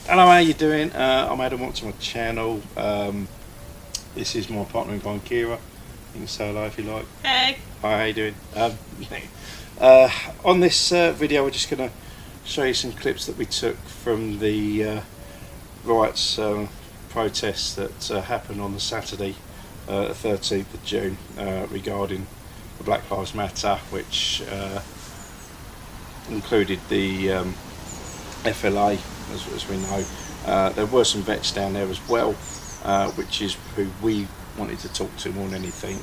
Hello, how you doing? I'm Adam, welcome to my channel. This is my partner in crime, Kira. You can say hello if you like. Hey. Hi, how you doing? On this video, we're just going to show you some clips that we took from the riots protests that happened on the Saturday, the 13th of June, regarding the Black Lives Matter, which included the FLA, as we know. There were some vets down there as well, which is who we wanted to talk to more than anything,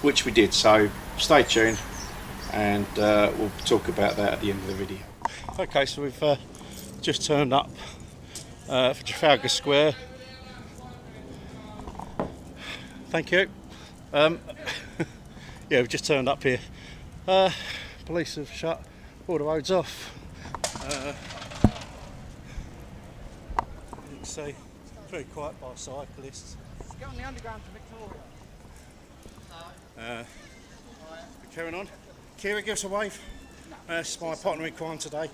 which we did. So stay tuned, and we'll talk about that at the end of the video. Okay, so we've just turned up for Trafalgar Square. Thank you. Yeah, we've just turned up here. Police have shut all the roads off. You can see very quiet by cyclists. Let's get on the underground to Victoria. Carrying on. Kira, give us a wave. It's my partner in crime today.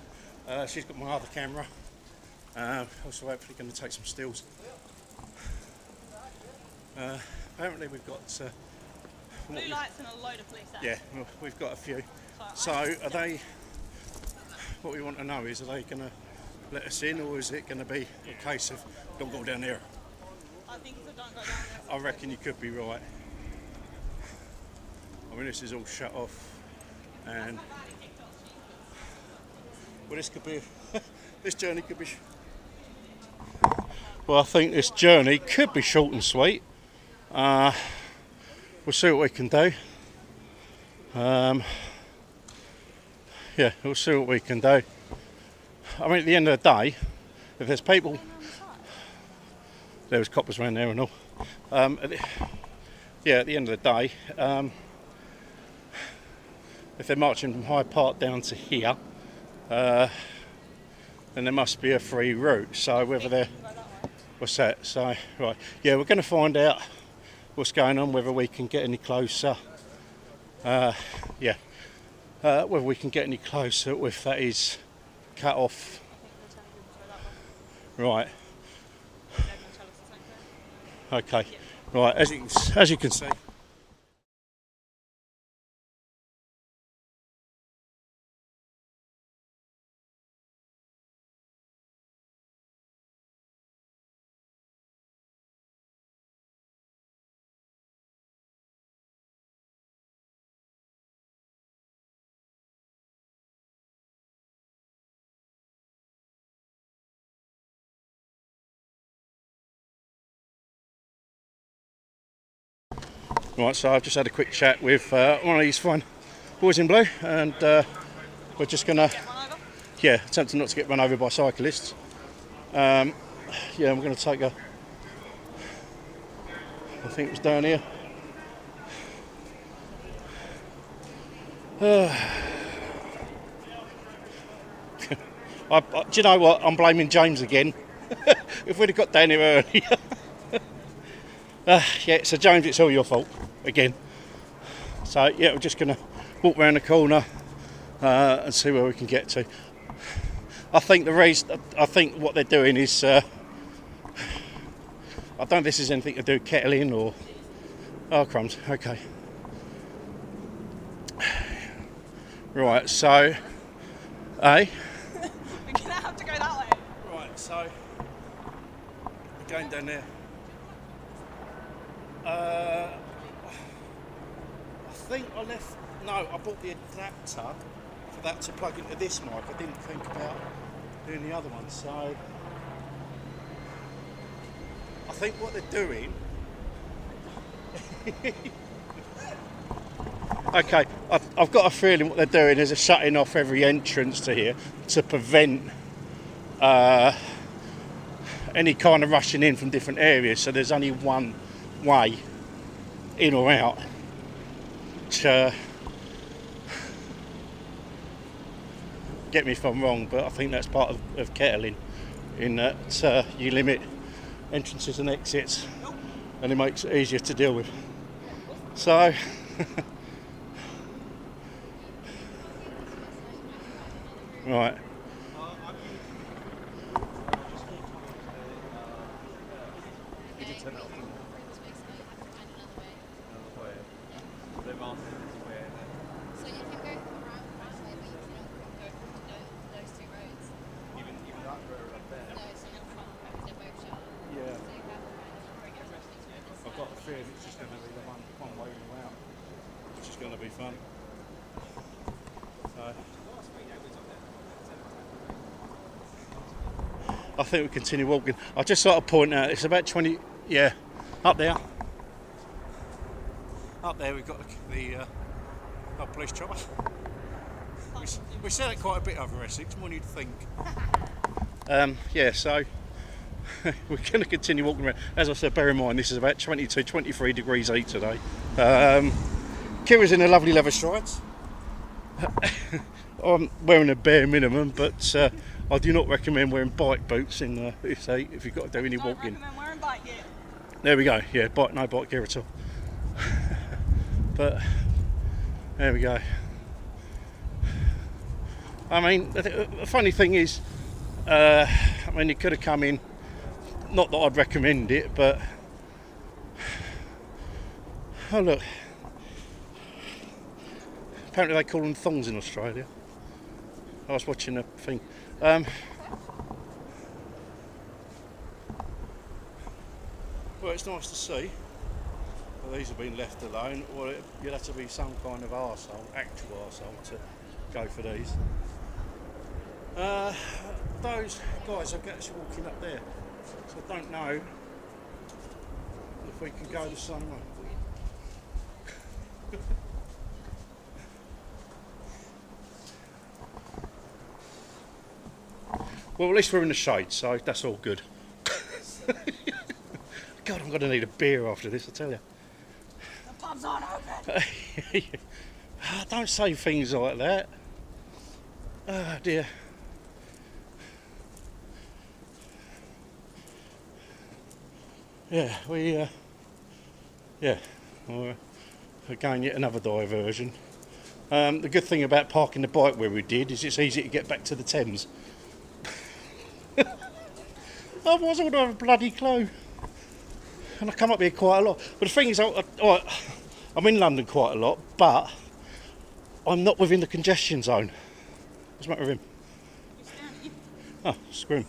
She's got my other camera. Also hopefully going to take some stills. Apparently we've got Blue lights and a load of police out. yeah, well, we've got a few. So are they, what we want to know is, are they going to let us in, or is it going to be a case of don't go down there? I think it's a don't go down there. I reckon you could be right. I mean, this is all shut off, and well, this could be this journey could be well, I think this journey could be short and sweet. We'll see what we can do. Yeah, we'll see what we can do. I mean, at the end of the day, if there's people, there was coppers around there and all. Yeah, at the end of the day, if they're marching from Hyde Park down to here, then there must be a free route. So whether they're, what's that? So right, yeah, we're going to find out what's going on, whether we can get any closer. Yeah, whether we can get any closer if that is cut off. Right. Okay. Right. As you can see. Right, so I've just had a quick chat with one of these fine boys in blue, and we're just gonna, yeah, attempting not to get run over by cyclists. Yeah, I'm gonna take a, I think it was down here. Do you know what? I'm blaming James again. If we'd have got down here earlier. Yeah, so James, it's all your fault again. So yeah, we're just gonna walk around the corner and see where we can get to. I think what they're doing is, I don't know if this is anything to do with kettling or, oh crumbs, okay. Right, so, We're gonna have to go that way. right, so, we're going down there. I think I left, no, I bought the adapter for that to plug into this mic. I didn't think about doing the other one, so I think what they're doing okay, I've got a feeling what they're doing is they're shutting off every entrance to here to prevent any kind of rushing in from different areas, so there's only one way in or out. Get me if I'm wrong, but I think that's part of kettling, in that you limit entrances and exits, and it makes it easier to deal with. So right. fearing it's just going to be the one way in or out, which is going to be fun. So, I think we continue walking. I just sort of point out it's about 20. Yeah, up there. Up there we've got the our police chopper. We sell it quite a bit over Essex, more than you'd think. Yeah, so we're going to continue walking around. As I said, bear in mind this is about 22, 23 degrees heat today. Kira's in a lovely leather strides. I'm wearing a bare minimum, but I do not recommend wearing bike boots in this heat if you've got to do any walking. I recommend wearing bike gear. There we go. Yeah, no bike gear at all. But there we go. I mean, the funny thing is, I mean, you could have come in. Not that I'd recommend it, but oh look. Apparently they call them thongs in Australia. I was watching a thing. Well, it's nice to see. Well, these have been left alone, or you'd have to be some kind of arsehole, actual arsehole, to go for these. Those guys are actually walking up there, so I don't know if we can go the same way. Well, at least we're in the shade, so that's all good. God, I'm going to need a beer after this, I tell you. The pub's aren't open. Don't say things like that. Oh dear. Yeah, we're again yet another diversion. The good thing about parking the bike where we did is it's easy to get back to the Thames. Otherwise I would have a bloody clue. And I come up here quite a lot. But the thing is, I'm in London quite a lot, but I'm not within the congestion zone. What's the matter with him? He's staring at you. Oh, screw him.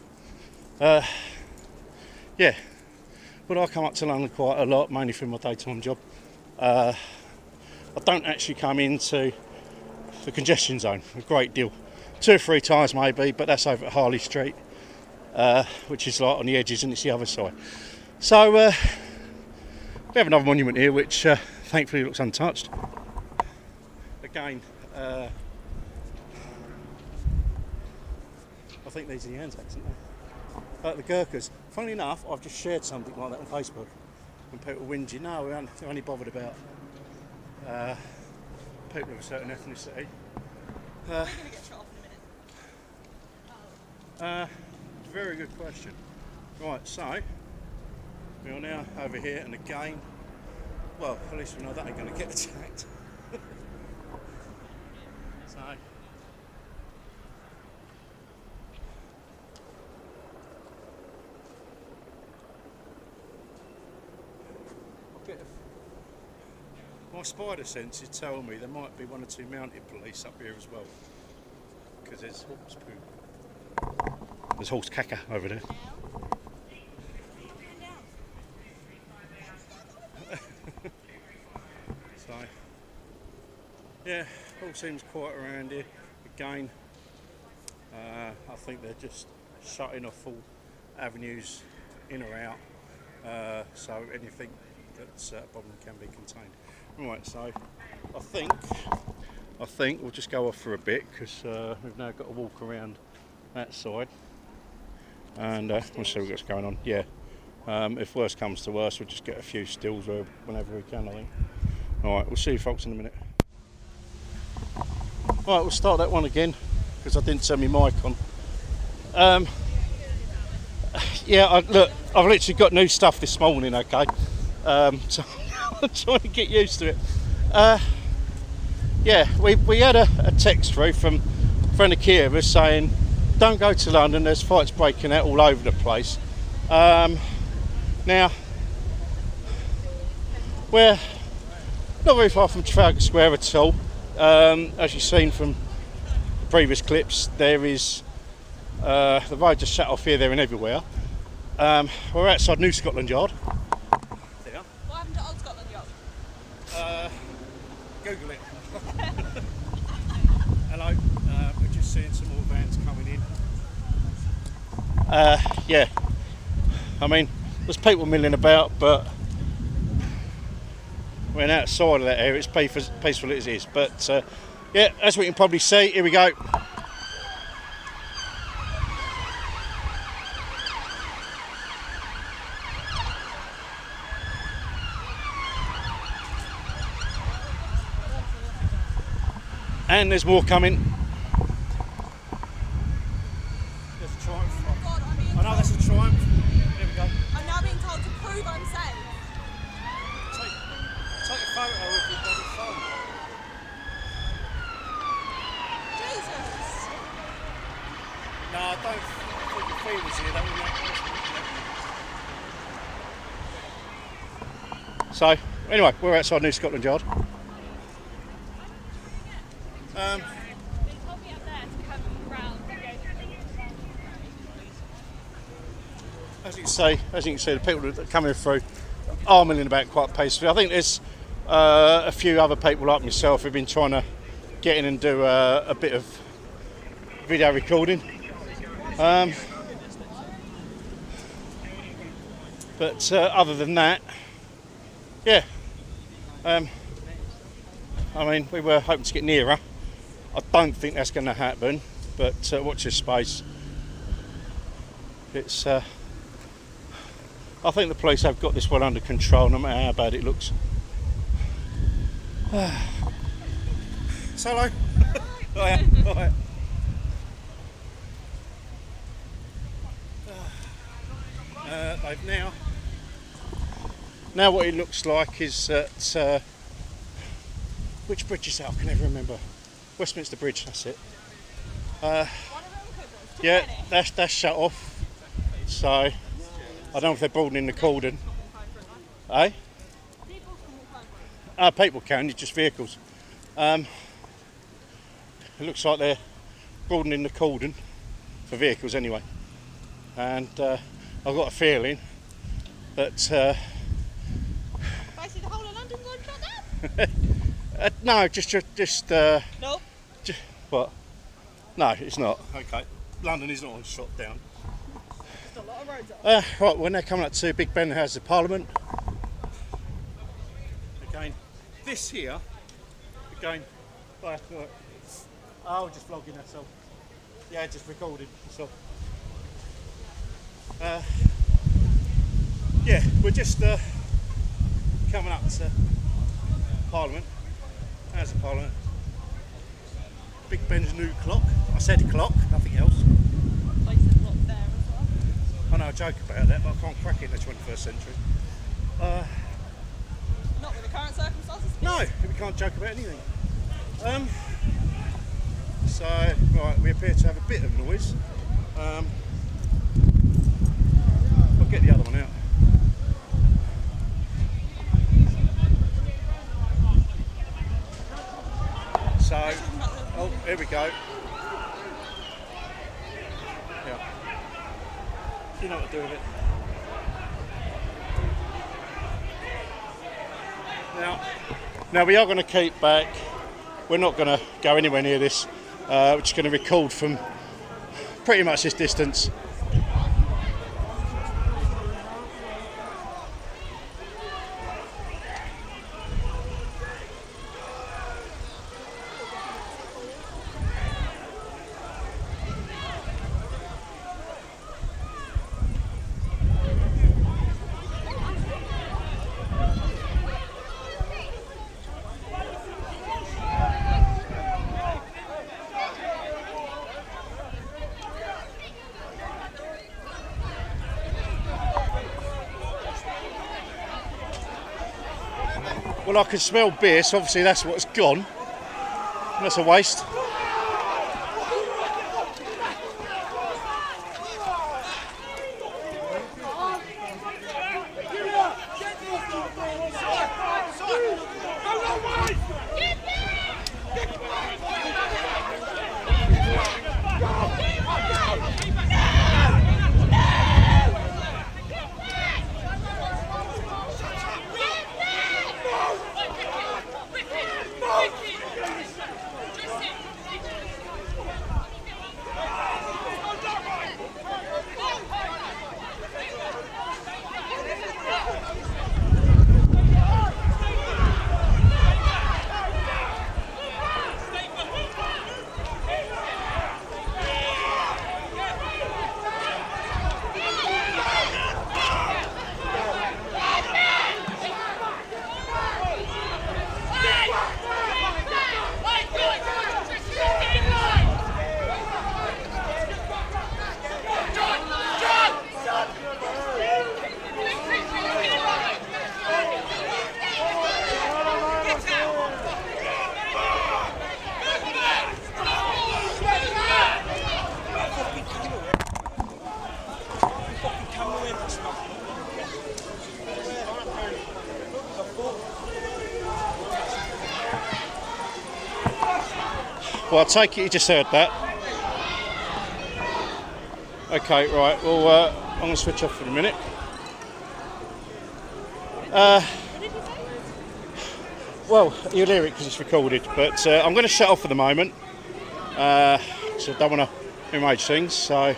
Yeah. But I come up to London quite a lot, mainly for my daytime job. I don't actually come into the congestion zone a great deal. 2 or 3 times maybe, but that's over at Harley Street, which is like on the edges and it's the other side. So we have another monument here which thankfully looks untouched. Again, I think these are the Anzacs, aren't they? The Gurkhas. Funnily enough, I've just shared something like that on Facebook and people whinge, no, we're only bothered about people of a certain ethnicity. We're going to get shot off in a minute. Very good question. Right, so we are now over here, and again, well, at least we know that ain't going to get attacked. So, my spider senses tell me there might be 1 or 2 mounted police up here as well, because there's horse poo. There's horse caca over there. So, yeah, all seems quiet around here. Again, I think they're just shutting off all avenues in or out, so anything that's a problem can be contained. Right, so I think we'll just go off for a bit because we've now got to walk around that side, and we'll see what's going on. Yeah, if worse comes to worse, we'll just get a few stills whenever we can, I think. All right, we'll see you folks in a minute. Right, we'll start that one again because I didn't turn my mic on. Yeah, look, I've literally got new stuff this morning, okay? So I'm trying to get used to it. Yeah, we had a text through from a friend of Kira's saying, don't go to London, there's fights breaking out all over the place. Now, we're not very far from Trafalgar Square at all. As you've seen from the previous clips, there is the road just shut off here, there and everywhere. We're outside New Scotland Yard. What happened to Old Google it. Hello, we're just seeing some more vans coming in. Yeah, I mean, there's people milling about, but when outside of that area, it's peaceful as it is. But yeah, as we can probably see, here we go. And there's more coming. There's a Triumph. Oh God, I'm being I know that's a Triumph. There we go. I'm now being told to prove I'm safe. Take a photo with your bloody phone. Jesus. No, I don't put your feelers here. That would So anyway, we're outside New Scotland Yard. They told me up there to come round and go As you can see, the people that are coming through are milling about quite peacefully. I think there's a few other people like myself who've been trying to get in and do a bit of video recording. But other than that, yeah. I mean, we were hoping to get nearer. I don't think that's going to happen, but watch this space. It's. I think the police have got this well under control, no matter how bad it looks. So hello. Right. They've Now what it looks like is that which bridge is that? I can never remember. Westminster Bridge, that's it. Yeah, that's shut off. So I don't know if they're broadening the cordon. Eh? People can, it's just vehicles. It looks like they're broadening the cordon for vehicles anyway. And I've got a feeling that basically the whole of London's on shut down. no, just No. what? No, it's not. Okay. London is not on shut down. Just a lot of roads up. Right, we're now coming up to Big Ben House of Parliament. Again, this here. Again. Right. Oh, just vlogging, that's all. Yeah, just recording, that's all. Yeah, we're just coming up to Parliament. How's the Parliament? Big Ben's new clock. I said clock, nothing else. Places locked there as well. I know I joke about that, but I can't crack it in the 21st century. Not with the current circumstances. No, we can't joke about anything. So, right, we appear to have a bit of noise. We'll get the other one out. So, oh, here we go. Yeah. You know what to do with it. Now we are going to keep back. We're not going to go anywhere near this. We're just going to record from pretty much this distance. Well, I can smell beer, so obviously that's what's gone. That's a waste. Well, I take it you just heard that. Okay, right. Well, I'm going to switch off for a minute. What did you say? Well, you'll hear it because it's recorded, but I'm going to shut off for the moment. So I don't want to image things, so...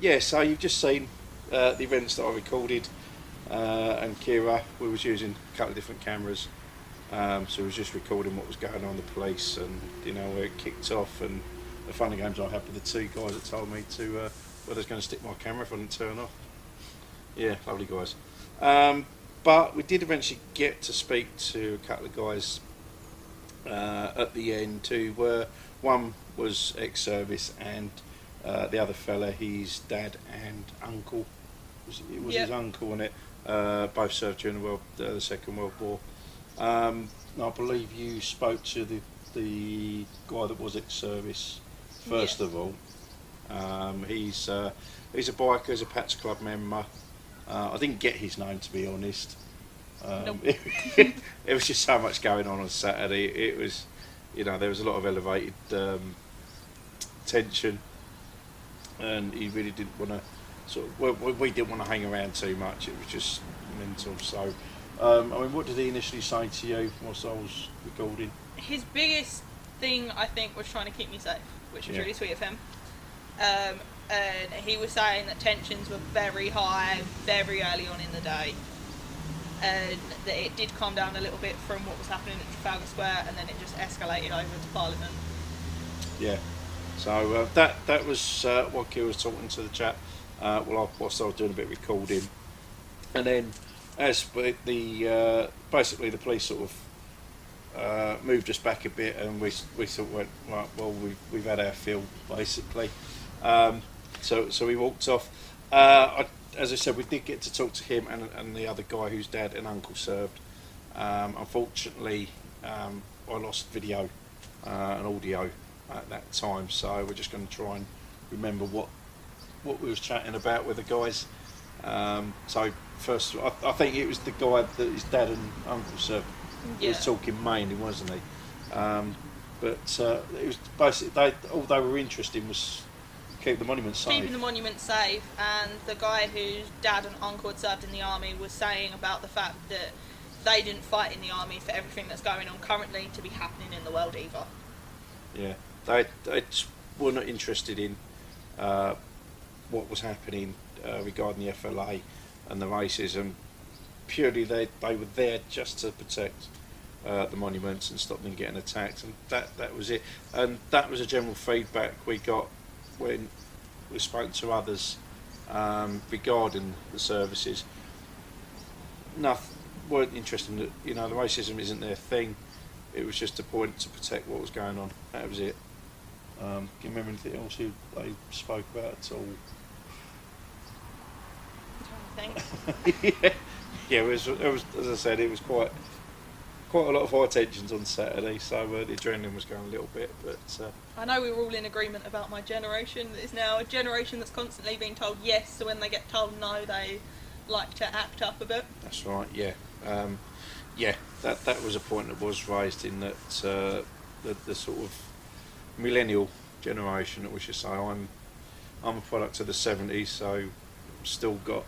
Yeah, so you've just seen the events that I recorded, and Kira, we was using a couple of different cameras, so we was just recording what was going on, the police, and you know where it kicked off, and the funny games I had with the two guys that told me to whether I was going to stick my camera if I didn't turn off. Yeah, lovely guys. But we did eventually get to speak to a couple of guys at the end who were, one was ex-service, and the other fella, his dad and uncle, it was Yep. his uncle, wasn't it? Both served during the Second World War. I believe you spoke to the guy that was ex-service first Yes. of all. He's a biker, he's a Pats Club member. I didn't get his name, to be honest. Nope. It was just so much going on Saturday. It was, you know, there was a lot of elevated tension, and he really didn't want to we didn't want to hang around too much. It was just mental. So, I mean, what did he initially say to you whilst I was recording? His biggest thing, I think, was trying to keep me safe, which was really sweet of him. And he was saying that tensions were very high, very early on in the day, and that it did calm down a little bit from what was happening at Trafalgar Square, and then it just escalated over to Parliament. Yeah. So that was what Keir was talking to the chap. Whilst I was doing a bit of recording, and then as the basically the police sort of moved us back a bit, and we sort of went, right, well, we've had our fill basically. So we walked off. As I said, we did get to talk to him and the other guy whose dad and uncle served. Unfortunately, I lost video and audio at that time, so we're just going to try and remember what we was chatting about with the guys. So first, I think it was the guy that his dad and uncle served. He was talking mainly, wasn't he? But it was basically all they were interested in was keep the monument safe. Keeping the monument safe, and the guy whose dad and uncle had served in the army was saying about the fact that they didn't fight in the army for everything that's going on currently to be happening in the world either. Yeah, they just were not interested in what was happening regarding the FLA and the racism. Purely they were there just to protect the monuments and stop them getting attacked, and that was it. And that was a general feedback we got when we spoke to others regarding the services. Weren't interested in it. You know, the racism isn't their thing. It was just a point to protect what was going on. That was it. Can you remember anything else they spoke about at all? I'm trying to think. Yeah. It was, as I said, it was quite a lot of high tensions on Saturday, so the adrenaline was going a little bit. But I know we were all in agreement about my generation. It's now a generation that's constantly being told yes, so when they get told no, they like to act up a bit. That's right. Yeah. That was a point that was raised in that the sort of millennial generation, that we should say. I'm a product of the 70s, so still got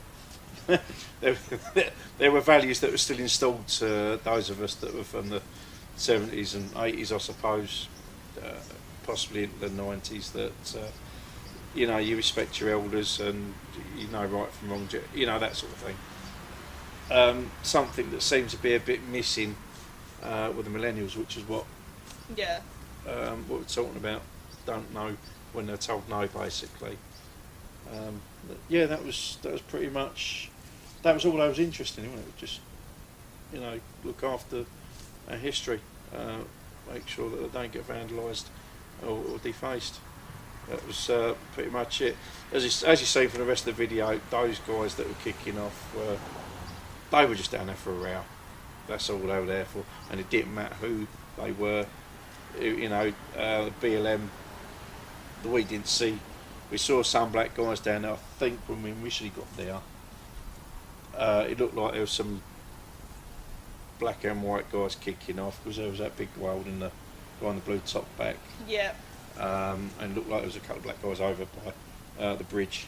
there were values that were still installed to those of us that were from the 70s and 80s, I suppose, possibly into the 90s, that you know, you respect your elders and you know right from wrong, you know, that sort of thing. Something that seems to be a bit missing with the millennials, which is what we're talking about. Don't know when they're told no, basically. That was pretty much, that was all I was interested in, wasn't it? Just, you know, look after our history, make sure that they don't get vandalised or defaced. That was pretty much it. As you see from the rest of the video, those guys that were kicking off they were just down there for a row. That's all they were there for, and it didn't matter who they were. You know, BLM. We didn't see. We saw some black guys down there. I think when we initially got there, it looked like there was some black and white guys kicking off, because there was that big guy holding the guy in the blue top back. Yeah. And it looked like there was a couple of black guys over by the bridge.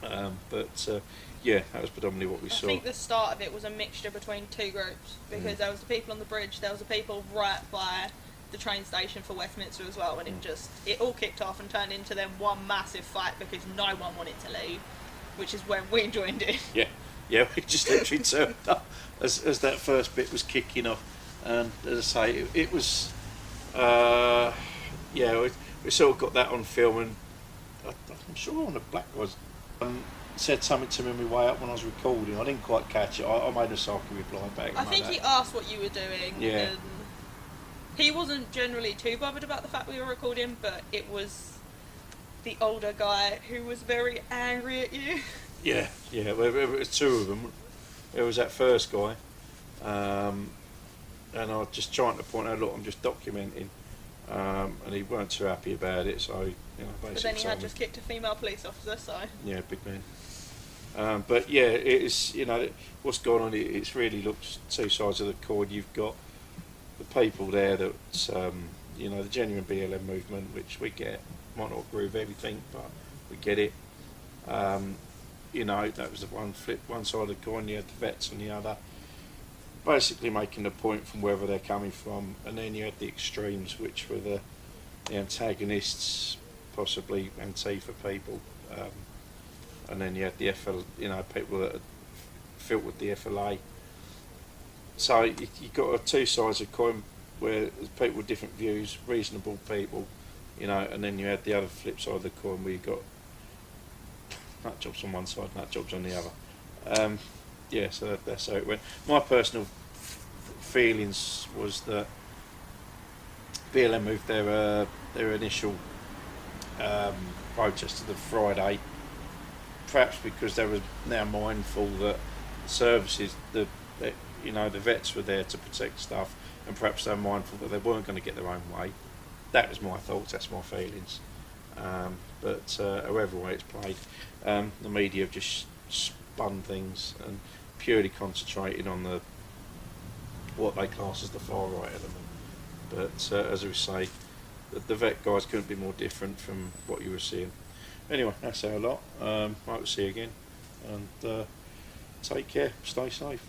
That was predominantly what we saw. I think the start of it was a mixture between two groups, because there was the people on the bridge, there was the people right by the train station for Westminster as well, and it all kicked off and turned into then one massive fight because no one wanted to leave, which is when we joined in. Yeah, we just literally turned up as that first bit was kicking off, and as I say, it was we sort of got that on film, and I'm sure one of the black guys said something to me on my way up when I was recording. I didn't quite catch it. I made a sarky reply back. I think he asked what you were doing. Yeah. And he wasn't generally too bothered about the fact we were recording, but it was the older guy who was very angry at you. Yeah. Well, it was two of them. It was that first guy, and I was just trying to point out, look, I'm just documenting, and he weren't too happy about it. So, you know, basically. But then he had just kicked a female police officer, so. Yeah, big man. But yeah, it is. You know, what's going on? It's really looks two sides of the coin. You've got the people there that you know, the genuine BLM movement, which we get. Might not agree with everything, but we get it. You know, that was the one side of the coin. You had the vets on the other, basically making the point from wherever they're coming from, and then you had the extremes, which were the antagonists, possibly Antifa people, and then you had the you know, people that had filtered the FLA. So you got two sides of the coin, where there's people with different views, reasonable people, you know, and then you had the other flip side of the coin where you got nut jobs on one side, nut jobs on the other. Yeah, so that's how it went. My personal feelings was that BLM moved their initial protest to the Friday, perhaps because they were now mindful that services, you know, the vets were there to protect stuff, and perhaps they're mindful that they weren't going to get their own way. That was my thoughts, that's my feelings. But however way it's played, the media have just spun things and purely concentrated on what they class as the far right element. But as we say, the vet guys couldn't be more different from what you were seeing. Anyway, that's our lot. Hope to see you again, and take care, stay safe.